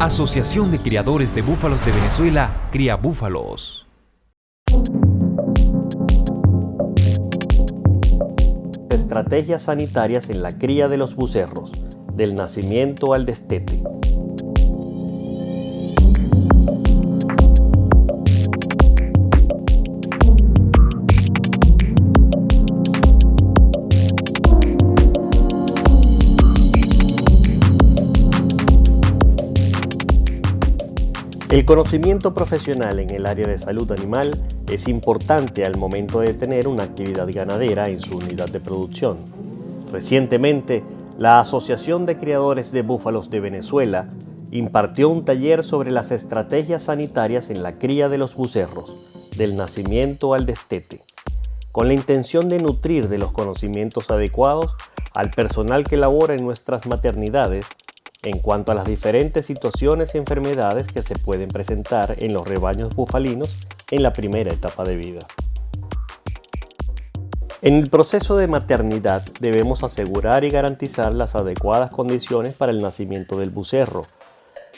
Asociación de Criadores de Búfalos de Venezuela, Cría Búfalos. Estrategias sanitarias en la cría de los becerros, del nacimiento al destete. El conocimiento profesional en el área de salud animal es importante al momento de tener una actividad ganadera en su unidad de producción. Recientemente, la Asociación de Criadores de Búfalos de Venezuela impartió un taller sobre las estrategias sanitarias en la cría de los becerros, del nacimiento al destete, con la intención de nutrir de los conocimientos adecuados al personal que labora en nuestras maternidades en cuanto a las diferentes situaciones y enfermedades que se pueden presentar en los rebaños bufalinos en la primera etapa de vida. En el proceso de maternidad debemos asegurar y garantizar las adecuadas condiciones para el nacimiento del becerro.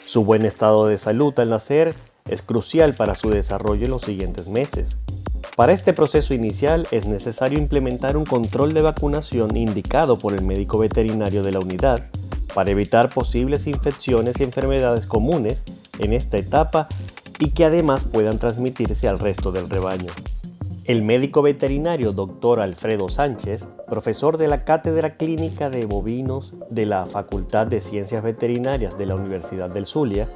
Su buen estado de salud al nacer es crucial para su desarrollo en los siguientes meses. Para este proceso inicial es necesario implementar un control de vacunación indicado por el médico veterinario de la unidad para evitar posibles infecciones y enfermedades comunes en esta etapa y que además puedan transmitirse al resto del rebaño. El médico veterinario Dr. Alfredo Sánchez, profesor de la Cátedra Clínica de Bovinos de la Facultad de Ciencias Veterinarias de la Universidad del Zulia,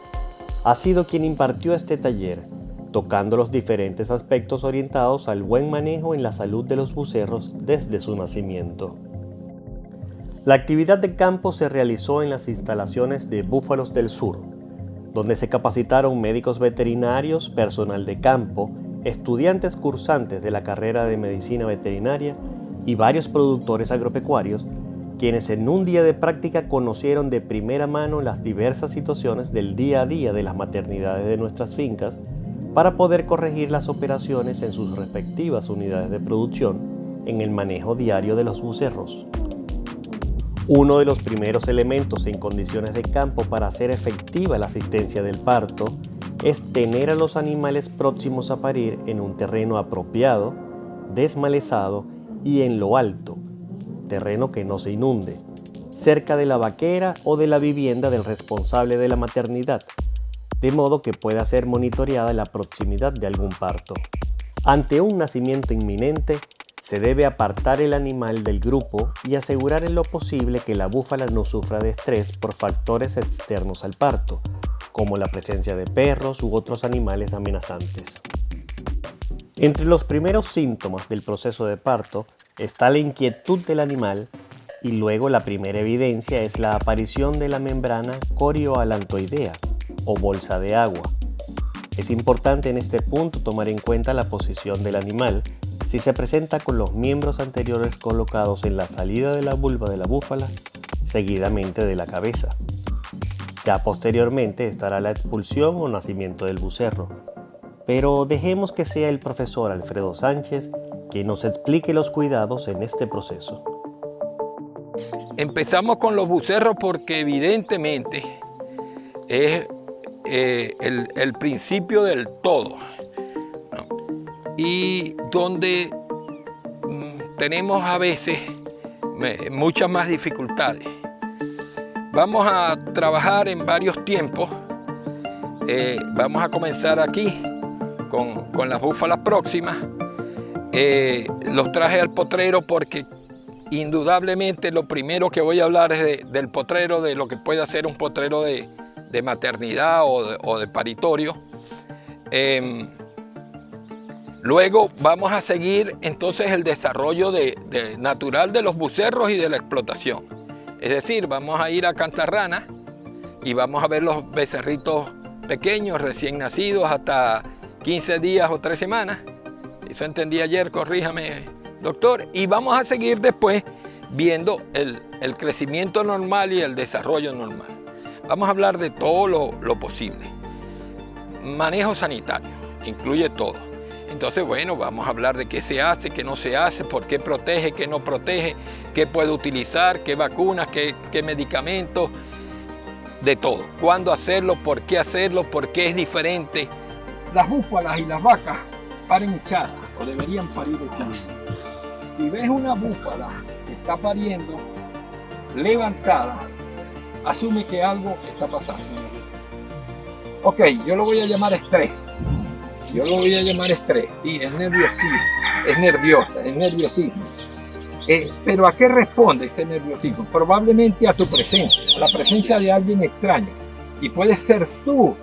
ha sido quien impartió este taller, tocando los diferentes aspectos orientados al buen manejo en la salud de los becerros desde su nacimiento. La actividad de campo se realizó en las instalaciones de Búfalos del Sur, donde se capacitaron médicos veterinarios, personal de campo, estudiantes cursantes de la carrera de medicina veterinaria y varios productores agropecuarios, quienes en un día de práctica conocieron de primera mano las diversas situaciones del día a día de las maternidades de nuestras fincas para poder corregir las operaciones en sus respectivas unidades de producción en el manejo diario de los becerros. Uno de los primeros elementos en condiciones de campo para hacer efectiva la asistencia del parto es tener a los animales próximos a parir en un terreno apropiado, desmalezado y en lo alto, terreno que no se inunde, cerca de la vaquera o de la vivienda del responsable de la maternidad, de modo que pueda ser monitoreada la proximidad de algún parto. Ante un nacimiento inminente, se debe apartar el animal del grupo y asegurar en lo posible que la búfala no sufra de estrés por factores externos al parto, como la presencia de perros u otros animales amenazantes. Entre los primeros síntomas del proceso de parto está la inquietud del animal y luego la primera evidencia es la aparición de la membrana corioalantoidea o bolsa de agua. Es importante en este punto tomar en cuenta la posición del animal si se presenta con los miembros anteriores colocados en la salida de la vulva de la búfala, seguidamente de la cabeza. Ya posteriormente estará la expulsión o nacimiento del becerro. Pero dejemos que sea el profesor Alfredo Sánchez quien nos explique los cuidados en este proceso. Empezamos con los becerros porque evidentemente es el principio del todo, ¿no? Y donde tenemos a veces muchas más dificultades. Vamos a trabajar en varios tiempos. Vamos a comenzar aquí con las búfalas próximas. Los traje al potrero porque indudablemente lo primero que voy a hablar es del potrero, de lo que puede hacer un potrero de maternidad o de paritorio. Luego vamos a seguir entonces el desarrollo natural de los becerros y de la explotación. Es decir, vamos a ir a Cantarrana y vamos a ver los becerritos pequeños, recién nacidos, hasta 15 días o 3 semanas. Eso entendí ayer, corríjame, doctor. Y vamos a seguir después viendo el crecimiento normal y el desarrollo normal. Vamos a hablar de todo lo posible. Manejo sanitario, incluye todo. Entonces, bueno, vamos a hablar de qué se hace, qué no se hace, por qué protege, qué no protege, qué puede utilizar, qué vacunas, qué medicamentos. de todo. Cuándo hacerlo, por qué es diferente. Las búfalas y las vacas paren echadas, o deberían parir echadas. Si ves una búfala que está pariendo levantada, asume que algo está pasando. Ok, yo lo voy a llamar estrés. Sí, es nerviosismo, es nerviosa, es nerviosismo. Pero ¿a qué responde ese nerviosismo? Probablemente a tu presencia, a la presencia de alguien extraño. Y puedes ser tú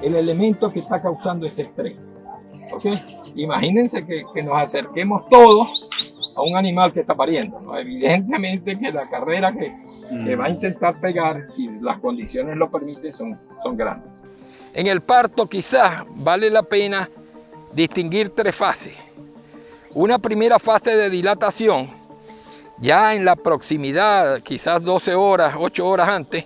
el elemento que está causando ese estrés. ¿Ok? Imagínense que nos acerquemos todos a un animal que está pariendo, ¿no? Evidentemente que la carrera que va a intentar pegar, si las condiciones lo permiten, son grandes. En el parto quizás vale la pena distinguir 3 fases. Una primera fase de dilatación, ya en la proximidad, quizás 12 horas, 8 horas antes,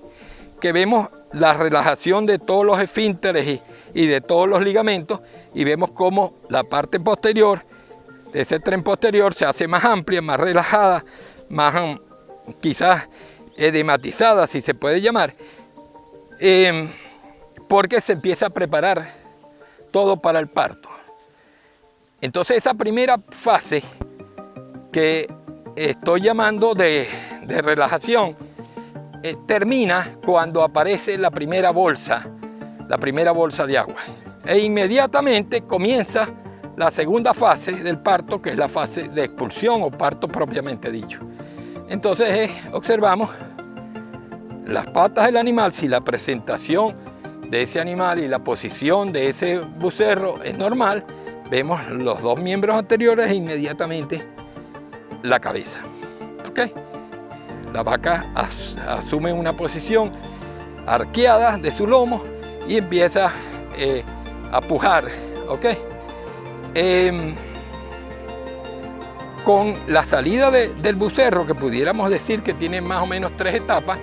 que vemos la relajación de todos los esfínteres y de todos los ligamentos, y vemos cómo la parte posterior de ese tren posterior se hace más amplia, más relajada, más quizás edematizada, si se puede llamar, porque se empieza a preparar todo para el parto. Entonces esa primera fase que estoy llamando de relajación termina cuando aparece la primera bolsa de agua. E inmediatamente comienza la segunda fase del parto, que es la fase de expulsión o parto propiamente dicho. Entonces observamos las patas del animal. Si la presentación de ese animal y la posición de ese becerro es normal, vemos los 2 miembros anteriores e inmediatamente la cabeza. ¿Okay? La vaca asume una posición arqueada de su lomo y empieza a pujar. ¿Okay? Con la salida del becerro, que pudiéramos decir que tiene más o menos 3 etapas,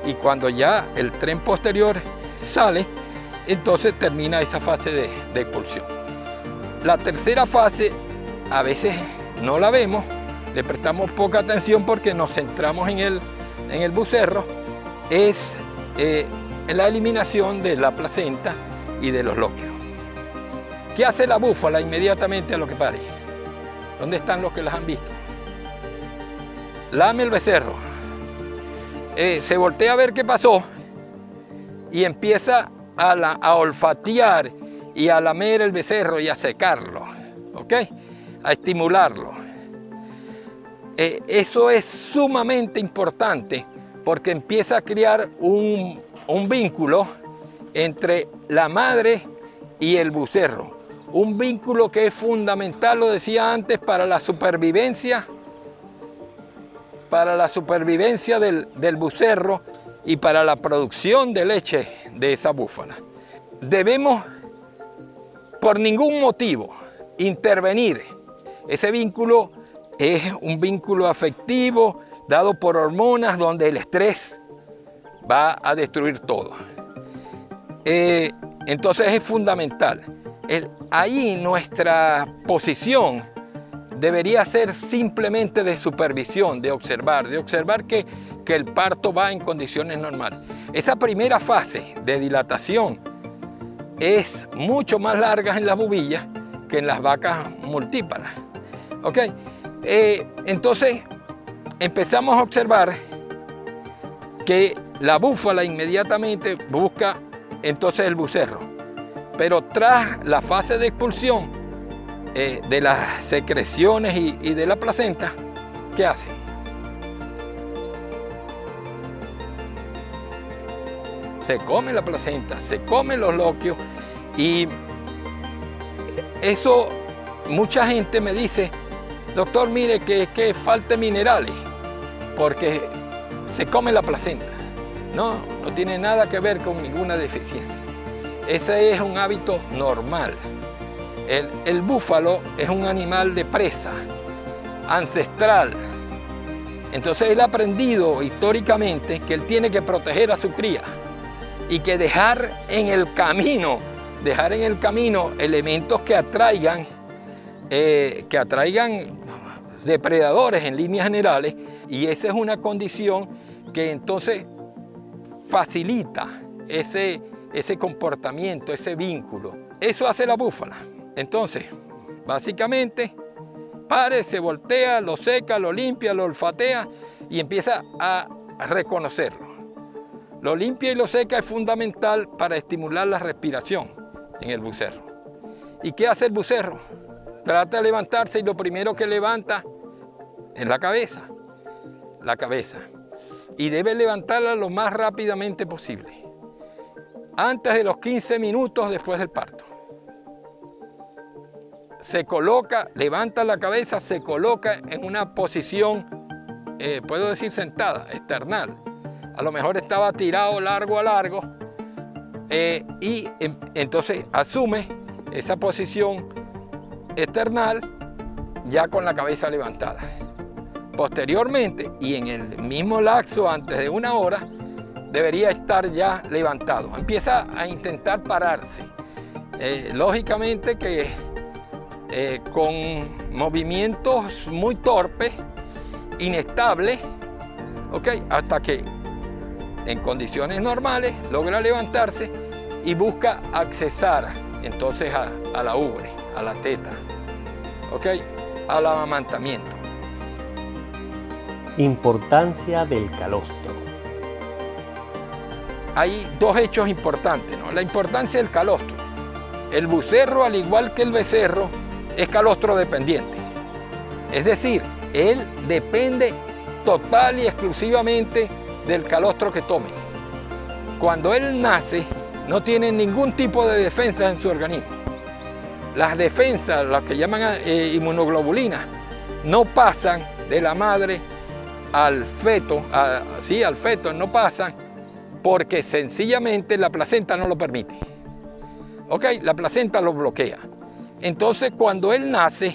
y cuando ya el tren posterior sale, entonces termina esa fase de expulsión. La tercera fase a veces no la vemos, le prestamos poca atención porque nos centramos en el becerro, es la eliminación de la placenta y de los lóculos. ¿Qué hace la búfala inmediatamente a lo que pare? ¿Dónde están los que las han visto? Lame el becerro, se voltea a ver qué pasó y empieza a olfatear y a lamer el becerro y a secarlo, ¿ok? A estimularlo. Eso es sumamente importante porque empieza a crear un vínculo entre la madre y el becerro. Un vínculo que es fundamental, lo decía antes, para la supervivencia del becerro y para la producción de leche de esa búfala. Debemos, por ningún motivo, intervenir. Ese vínculo es un vínculo afectivo dado por hormonas donde el estrés va a destruir todo. Entonces es fundamental. Ahí nuestra posición debería ser simplemente de supervisión, de observar que el parto va en condiciones normales. Esa primera fase de dilatación es mucho más larga en las bubillas que en las vacas multíparas. ¿Ok? Entonces empezamos a observar que la búfala inmediatamente busca entonces el becerro, pero tras la fase de expulsión de las secreciones y de la placenta, ¿qué hace? Se come la placenta, se comen los lóculos, y eso mucha gente me dice: doctor, mire que falta minerales porque se come la placenta. No tiene nada que ver con ninguna deficiencia. Ese es un hábito normal. El búfalo es un animal de presa, ancestral. Entonces él ha aprendido históricamente que él tiene que proteger a su cría y que dejar en el camino elementos que atraigan depredadores en líneas generales, y esa es una condición que entonces facilita ese comportamiento, ese vínculo. Eso hace la búfala. Entonces, básicamente, se voltea, lo seca, lo limpia, lo olfatea y empieza a reconocerlo. Lo limpia y lo seca es fundamental para estimular la respiración en el bucerro. ¿Y qué hace el bucerro? Trata de levantarse y lo primero que levanta es la cabeza. La cabeza. Y debe levantarla lo más rápidamente posible. Antes de los 15 minutos después del parto. Se coloca, levanta la cabeza, se coloca en una posición, puedo decir sentada, external. A lo mejor estaba tirado largo a largo y entonces asume esa posición external ya con la cabeza levantada. Posteriormente y en el mismo lapso antes de 1 hora debería estar ya levantado. Empieza a intentar pararse. Lógicamente que con movimientos muy torpes, inestables, ¿okay? Hasta que en condiciones normales logra levantarse y busca accesar entonces a la ubre, a la teta, ¿okay? Al amamantamiento. Importancia del calostro. Hay 2 hechos importantes, ¿no? La importancia del calostro. El bucerro, al igual que el becerro, es calostro dependiente. Es decir, él depende total y exclusivamente del calostro que tome. Cuando él nace, no tiene ningún tipo de defensa en su organismo. Las defensas, las que llaman inmunoglobulinas, no pasan de la madre al feto, al feto no pasan porque sencillamente la placenta no lo permite. ¿Ok? La placenta lo bloquea. Entonces, cuando él nace,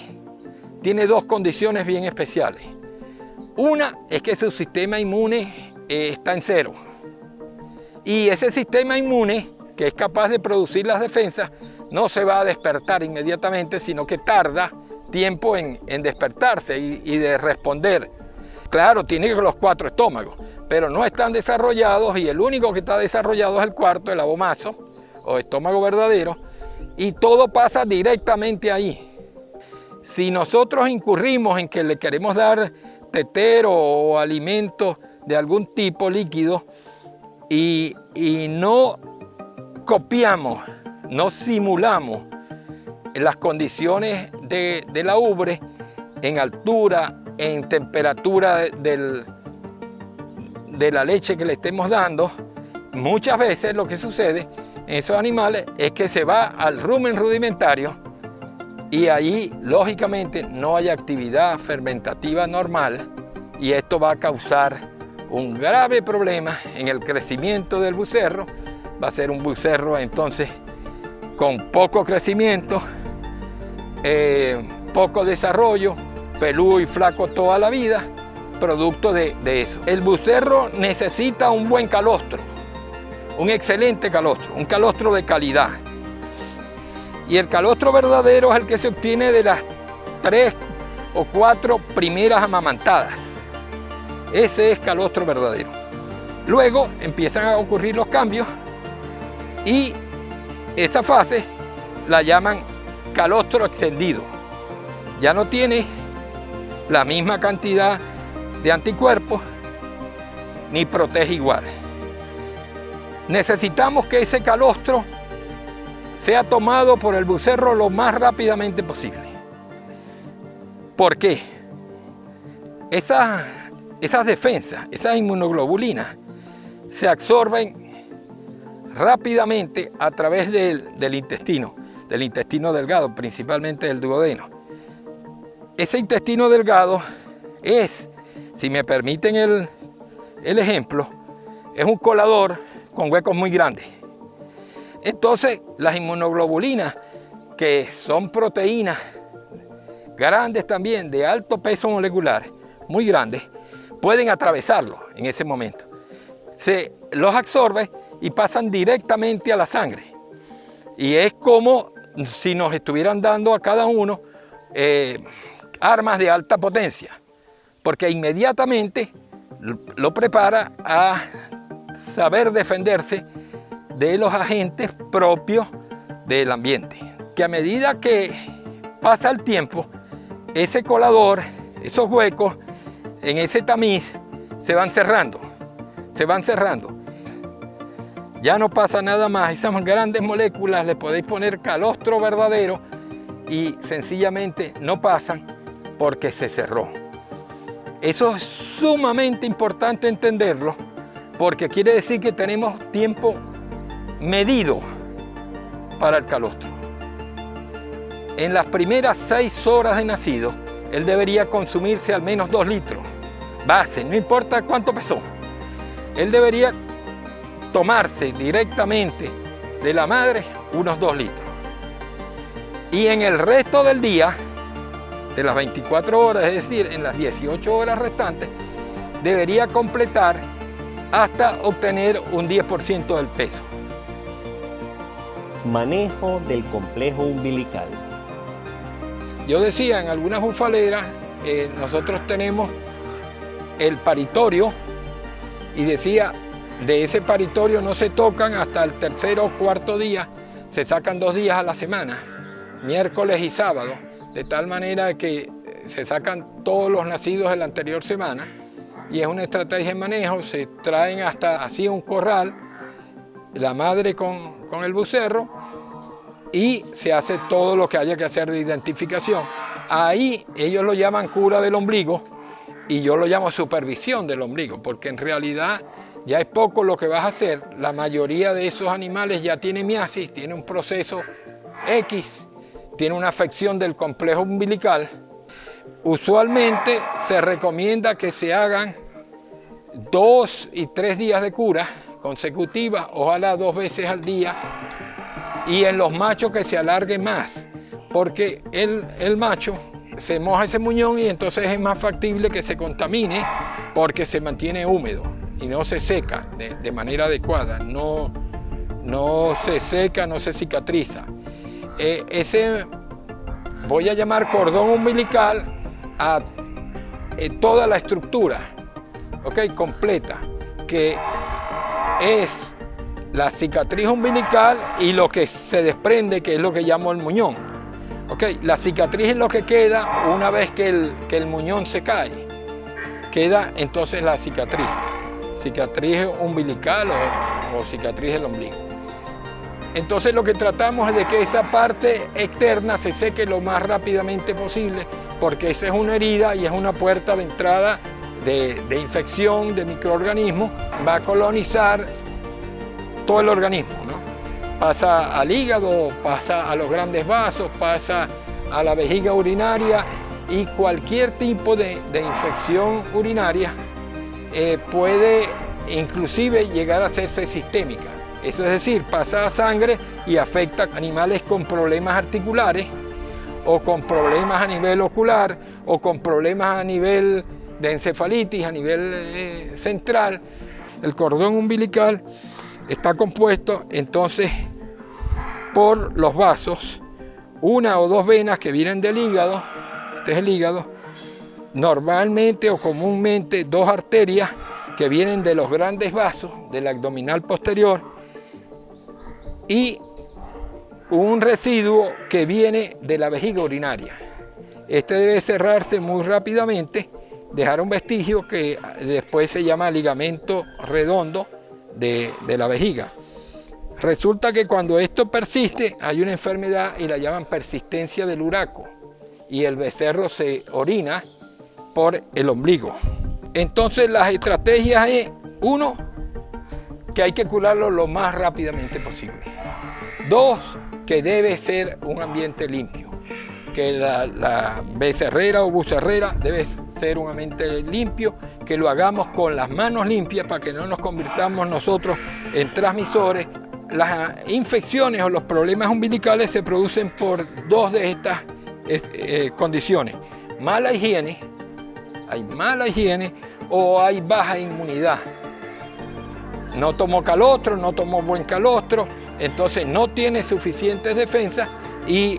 tiene 2 condiciones bien especiales. Una es que su sistema inmune está en 0. Y ese sistema inmune, que es capaz de producir las defensas, no se va a despertar inmediatamente, sino que tarda tiempo en despertarse y de responder. Claro, tiene los 4 estómagos, pero no están desarrollados y el único que está desarrollado es el cuarto, el abomazo o estómago verdadero, y todo pasa directamente ahí. Si nosotros incurrimos en que le queremos dar tetero o alimento de algún tipo líquido y no copiamos, no simulamos las condiciones de la ubre en altura, en temperatura de la leche que le estemos dando, muchas veces lo que sucede en esos animales es que se va al rumen rudimentario y allí lógicamente no hay actividad fermentativa normal y esto va a causar un grave problema en el crecimiento del bucerro. Va a ser un bucerro entonces con poco crecimiento, poco desarrollo, peludo y flaco toda la vida, producto de eso. El bucerro necesita un buen calostro, un excelente calostro, un calostro de calidad. Y el calostro verdadero es el que se obtiene de las 3 o 4 primeras amamantadas. Ese es calostro verdadero. Luego empiezan a ocurrir los cambios y esa fase la llaman calostro extendido. Ya no tiene la misma cantidad de anticuerpos ni protege igual. Necesitamos que ese calostro sea tomado por el bucerro lo más rápidamente posible. ¿Por qué? Esas defensas, esas inmunoglobulinas, se absorben rápidamente a través del intestino delgado, principalmente del duodeno. Ese intestino delgado es, si me permiten el ejemplo, es un colador con huecos muy grandes. Entonces, las inmunoglobulinas, que son proteínas grandes también, de alto peso molecular, muy grandes, pueden atravesarlo en ese momento. Se los absorbe y pasan directamente a la sangre. Y es como si nos estuvieran dando a cada uno armas de alta potencia, porque inmediatamente lo prepara a saber defenderse de los agentes propios del ambiente. Que a medida que pasa el tiempo, ese colador, esos huecos en ese tamiz se van cerrando, Ya no pasa nada más. Esas grandes moléculas le podéis poner calostro verdadero y sencillamente no pasan porque se cerró. Eso es sumamente importante entenderlo, porque quiere decir que tenemos tiempo medido para el calostro. En las primeras 6 horas de nacido, él debería consumirse al menos 2 litros. Base, no importa cuánto pesó. Él debería tomarse directamente de la madre unos 2 litros. Y en el resto del día, de las 24 horas, es decir, en las 18 horas restantes, debería completar hasta obtener un 10% del peso. Manejo del complejo umbilical. Yo decía, en algunas bufaleras nosotros tenemos el paritorio y decía, de ese paritorio no se tocan hasta el 3.º o 4.º día, se sacan 2 días a la semana, miércoles y sábado, de tal manera que se sacan todos los nacidos de la anterior semana y es una estrategia de manejo. Se traen hasta así un corral, la madre con el becerro, y se hace todo lo que haya que hacer de identificación. Ahí ellos lo llaman cura del ombligo y yo lo llamo supervisión del ombligo, porque en realidad ya es poco lo que vas a hacer. La mayoría de esos animales ya tiene miasis, tiene un proceso X, tiene una afección del complejo umbilical. Usualmente se recomienda que se hagan 2 y 3 días de cura consecutivas, ojalá 2 veces al día, y en los machos que se alargue más, porque el macho se moja ese muñón y entonces es más factible que se contamine porque se mantiene húmedo y no se seca de manera adecuada, no se seca, no se cicatriza. Ese voy a llamar cordón umbilical a toda la estructura, completa, que es la cicatriz umbilical y lo que se desprende, que es lo que llamo el muñón. La cicatriz es lo que queda una vez que el muñón se cae. Queda entonces la cicatriz umbilical o cicatriz del ombligo. Entonces lo que tratamos es de que esa parte externa se seque lo más rápidamente posible, porque esa es una herida y es una puerta de entrada de infección, de microorganismos. Va a colonizar todo el organismo, ¿no? Pasa al hígado, pasa a los grandes vasos, pasa a la vejiga urinaria, y cualquier tipo de infección urinaria puede inclusive llegar a hacerse sistémica. Eso es decir, pasa a sangre y afecta a animales con problemas articulares o con problemas a nivel ocular o con problemas a nivel de encefalitis, a nivel central. El cordón umbilical está compuesto entonces por los vasos, 1 o 2 venas que vienen del hígado, este es el hígado, normalmente o comúnmente 2 arterias que vienen de los grandes vasos, del abdominal posterior, y un residuo que viene de la vejiga urinaria. Este debe cerrarse muy rápidamente, dejar un vestigio que después se llama ligamento redondo de la vejiga. Resulta que cuando esto persiste hay una enfermedad y la llaman persistencia del uraco, y el becerro se orina por el ombligo. Entonces las estrategias es, 1, que hay que curarlo lo más rápidamente posible. 2, que debe ser un ambiente limpio, que la becerrera o bucerrera debe ser un ambiente limpio, que lo hagamos con las manos limpias para que no nos convirtamos nosotros en transmisores. Las infecciones o los problemas umbilicales se producen por 2 de estas condiciones: mala higiene, hay mala higiene, o hay baja inmunidad. No tomó calostro, no tomó buen calostro, entonces no tiene suficientes defensas, y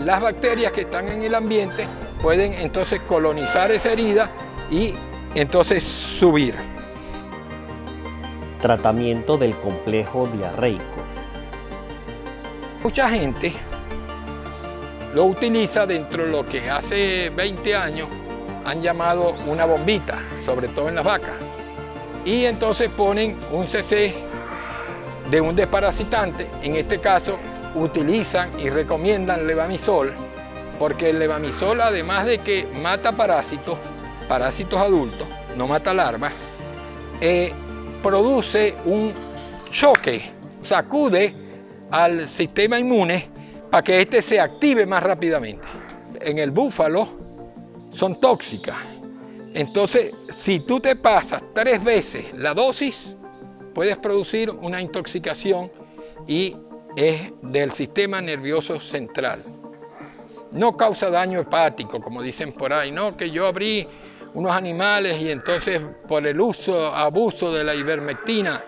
las bacterias que están en el ambiente pueden entonces colonizar esa herida y entonces subir. Tratamiento del complejo diarreico. Mucha gente lo utiliza dentro de lo que hace 20 años han llamado una bombita, sobre todo en las vacas. Y entonces ponen un cc de un desparasitante, en este caso utilizan y recomiendan levamisol, porque el levamisol, además de que mata parásitos adultos, no mata larvas, produce un choque, sacude al sistema inmune para que éste se active más rápidamente. En el búfalo son tóxicas, entonces si tú te pasas 3 veces la dosis, puedes producir una intoxicación y es del sistema nervioso central. No causa daño hepático, como dicen por ahí, no, que yo abrí unos animales y entonces por el abuso de la ivermectina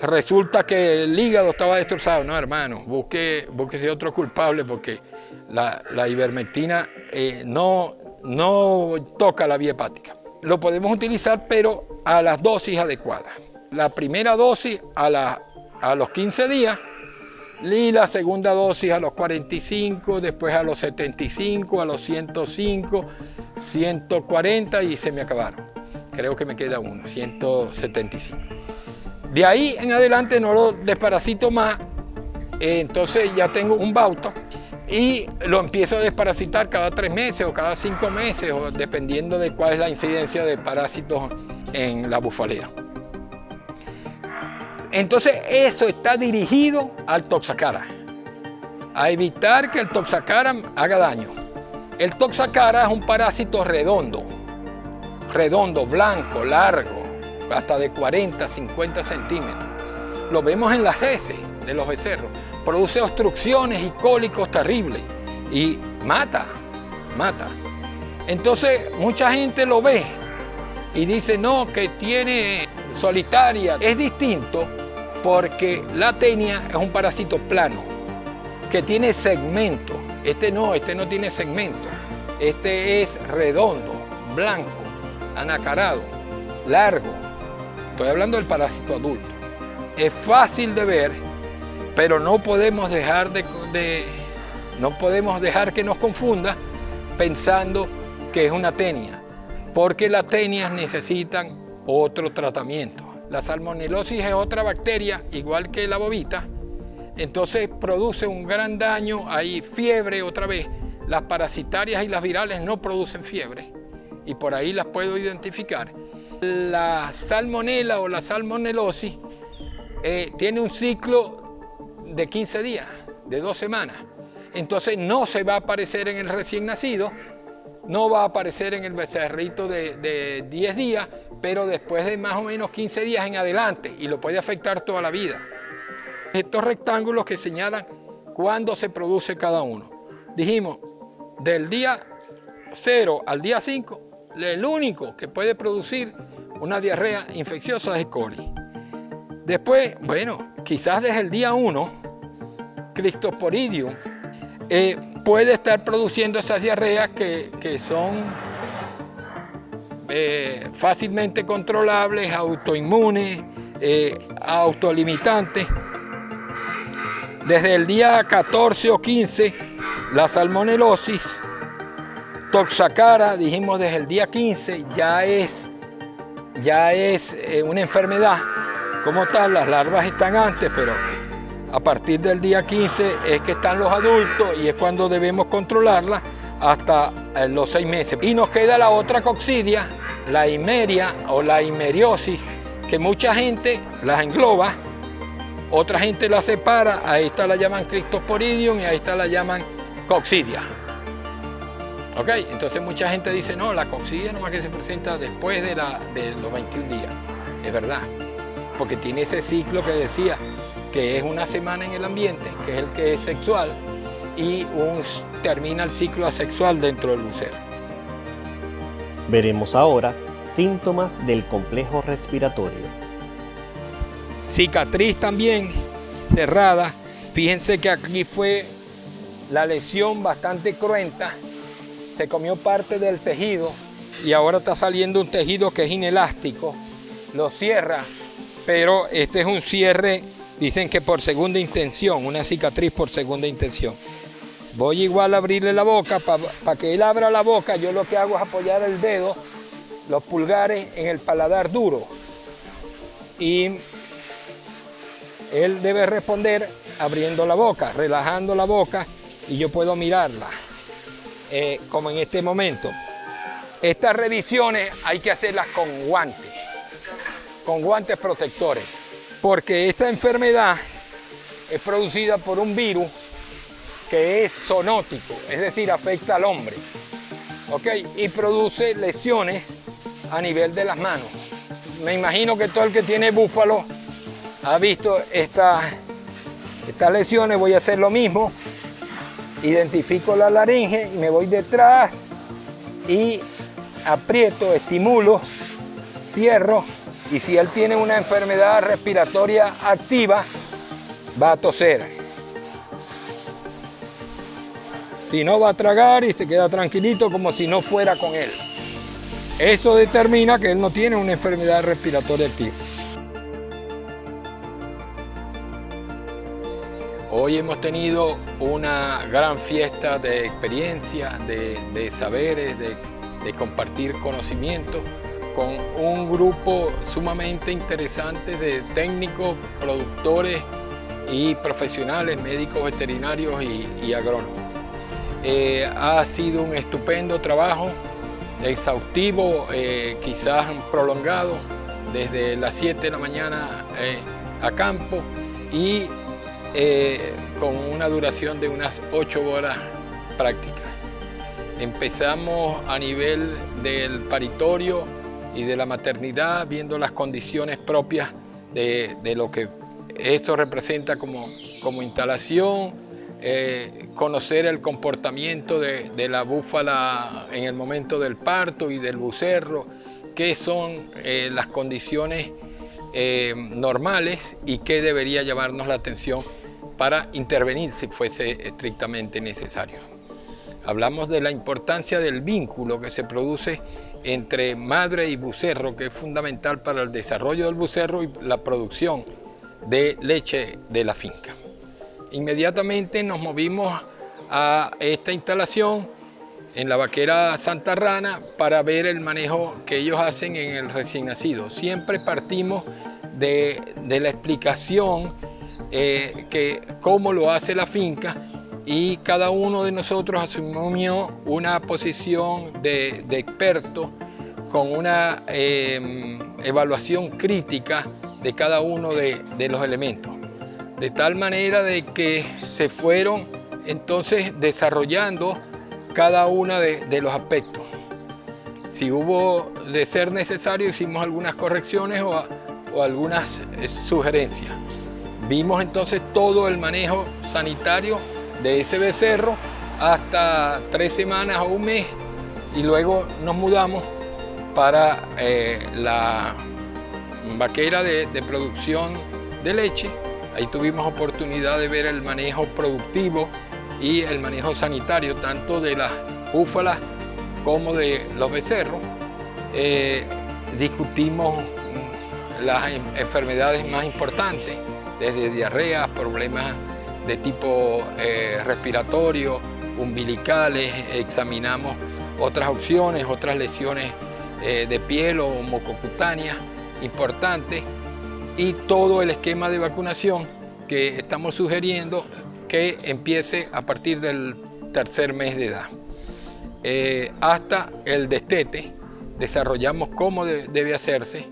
resulta que el hígado estaba destrozado. No, hermano, búsquese otro culpable, porque la ivermectina no toca la vía hepática. Lo podemos utilizar, pero a las dosis adecuadas. La primera dosis a los 15 días y la segunda dosis a los 45, después a los 75, a los 105, 140 y se me acabaron. Creo que me queda uno, 175. De ahí en adelante no lo desparasito más, entonces ya tengo un bauto y lo empiezo a desparasitar cada 3 meses o cada 5 meses, o dependiendo de cuál es la incidencia de parásitos en la bufalera. Entonces eso está dirigido al Toxacara, a evitar que el Toxacara haga daño. El Toxacara es un parásito redondo, blanco, largo, hasta de 40, 50 centímetros. Lo vemos en las heces de los becerros. Produce obstrucciones y cólicos terribles y mata. Entonces mucha gente lo ve y dice, no, que tiene solitaria. Es distinto porque la tenia es un parásito plano, que tiene segmento. Este no tiene segmento. Este es redondo, blanco, anacarado, largo. Estoy hablando del parásito adulto. Es fácil de ver, pero no podemos dejar que nos confunda pensando que es una tenia, porque las tenias necesitan otro tratamiento. La salmonelosis es otra bacteria, igual que la bovita, entonces produce un gran daño, hay fiebre otra vez. Las parasitarias y las virales no producen fiebre y por ahí las puedo identificar. La salmonela o la salmonelosis tiene un ciclo de 15 días, de 2 semanas. Entonces no se va a aparecer en el recién nacido, no va a aparecer en el becerrito de 10 días, pero después de más o menos 15 días en adelante, y lo puede afectar toda la vida. Estos rectángulos que señalan cuándo se produce cada uno. Dijimos, del día 0 al día 5, el único que puede producir una diarrea infecciosa es el coli. Después, bueno, quizás desde el día 1, Cryptosporidium puede estar produciendo esas diarreas que son fácilmente controlables, autoinmunes, autolimitantes. Desde el día 14 o 15, la salmonelosis, Toxacara, dijimos desde el día 15, ya es una enfermedad. Como tal, las larvas están antes, pero a partir del día 15 es que están los adultos y es cuando debemos controlarla hasta los 6 meses. Y nos queda la otra coccidia, la himeria o la himeriosis, que mucha gente las engloba, otra gente la separa, a esta la llaman Cryptosporidium y a esta la llaman coccidia. ¿Ok? Entonces mucha gente dice, no, la coccidia nomás que se presenta después de los 21 días. Es verdad, porque tiene ese ciclo que decía, que es una semana en el ambiente, que es el que es sexual, y termina el ciclo asexual dentro del bucero. Veremos ahora síntomas del complejo respiratorio. Cicatriz también cerrada. Fíjense que aquí fue la lesión bastante cruenta. Se comió parte del tejido y ahora está saliendo un tejido que es inelástico. Lo cierra pero este es un cierre, dicen que por segunda intención, una cicatriz por segunda intención. Voy igual a abrirle la boca, para que él abra la boca, yo lo que hago es apoyar el dedo, los pulgares en el paladar duro. Y él debe responder abriendo la boca, relajando la boca, y yo puedo mirarla, como en este momento. Estas revisiones hay que hacerlas con guantes protectores, porque esta enfermedad es producida por un virus que es zoonótico, es decir, afecta al hombre, ¿ok? Y produce lesiones a nivel de las manos. Me imagino que todo el que tiene búfalo ha visto estas lesiones. Voy a hacer lo mismo, identifico la laringe y me voy detrás y aprieto, estimulo, cierro, y si él tiene una enfermedad respiratoria activa, va a toser. Si no, va a tragar y se queda tranquilito como si no fuera con él. Eso determina que él no tiene una enfermedad respiratoria activa. Hoy hemos tenido una gran fiesta de experiencia, de saberes, de compartir conocimientos con un grupo sumamente interesante de técnicos, productores y profesionales, médicos veterinarios y agrónomos. Ha sido un estupendo trabajo, exhaustivo, quizás prolongado, desde las 7 de la mañana a campo y con una duración de unas 8 horas prácticas. Empezamos a nivel del paritorio y de la maternidad, viendo las condiciones propias de lo que esto representa como instalación, conocer el comportamiento de la búfala en el momento del parto y del becerro, qué son las condiciones normales y qué debería llamarnos la atención para intervenir si fuese estrictamente necesario. Hablamos de la importancia del vínculo que se produce entre madre y becerro, que es fundamental para el desarrollo del becerro y la producción de leche de la finca. Inmediatamente nos movimos a esta instalación en la vaquera Santa Rana para ver el manejo que ellos hacen en el recién nacido. Siempre partimos de la explicación cómo lo hace la finca, y cada uno de nosotros asumió una posición de experto con una evaluación crítica de cada uno de los elementos, de tal manera de que se fueron entonces desarrollando cada uno de los aspectos. Si hubo de ser necesario, hicimos algunas correcciones o algunas sugerencias. Vimos entonces todo el manejo sanitario de ese becerro hasta 3 semanas o un mes, y luego nos mudamos para la vaquera de producción de leche. Ahí tuvimos oportunidad de ver el manejo productivo y el manejo sanitario tanto de las búfalas como de los becerros. Discutimos las enfermedades más importantes, desde diarreas, problemas de tipo respiratorio, umbilicales. Examinamos otras opciones, otras lesiones de piel o mucocutáneas importantes, y todo el esquema de vacunación que estamos sugiriendo que empiece a partir del 3er mes de edad. Hasta el destete desarrollamos cómo debe hacerse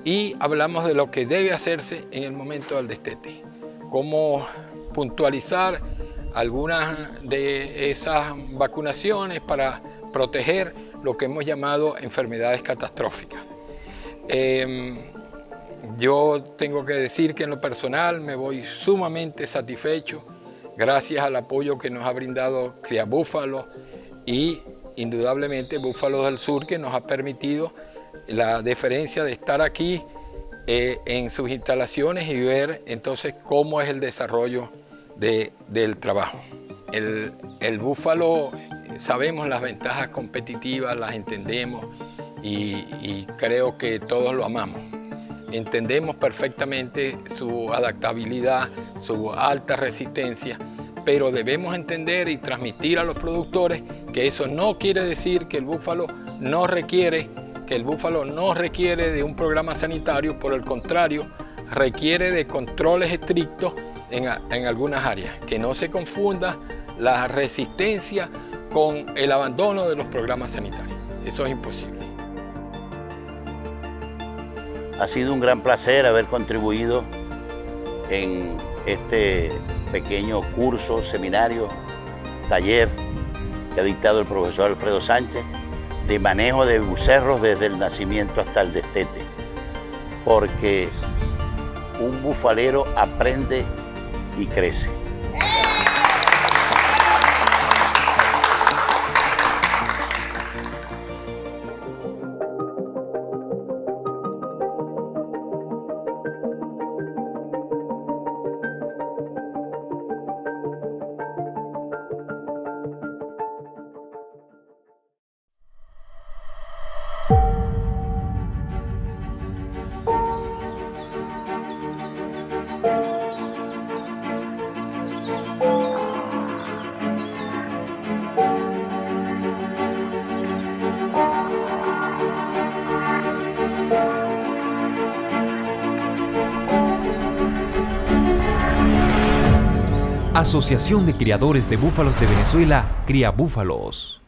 y hablamos de lo que debe hacerse en el momento del destete, cómo puntualizar algunas de esas vacunaciones para proteger lo que hemos llamado enfermedades catastróficas. Yo tengo que decir que en lo personal me voy sumamente satisfecho gracias al apoyo que nos ha brindado Criabúfalo y indudablemente Búfalos del Sur, que nos ha permitido la deferencia de estar aquí en sus instalaciones y ver entonces cómo es el desarrollo del trabajo. El búfalo, sabemos las ventajas competitivas, las entendemos y creo que todos lo amamos. Entendemos perfectamente su adaptabilidad, su alta resistencia, pero debemos entender y transmitir a los productores que eso no quiere decir que el búfalo no requiere de un programa sanitario. Por el contrario, requiere de controles estrictos en algunas áreas. Que no se confunda la resistencia con el abandono de los programas sanitarios. Eso es imposible. Ha sido un gran placer haber contribuido en este pequeño curso, seminario, taller que ha dictado el profesor Alfredo Sánchez de manejo de becerros desde el nacimiento hasta el destete, porque un bufalero aprende y crece. Asociación de Criadores de Búfalos de Venezuela, Cría Búfalos.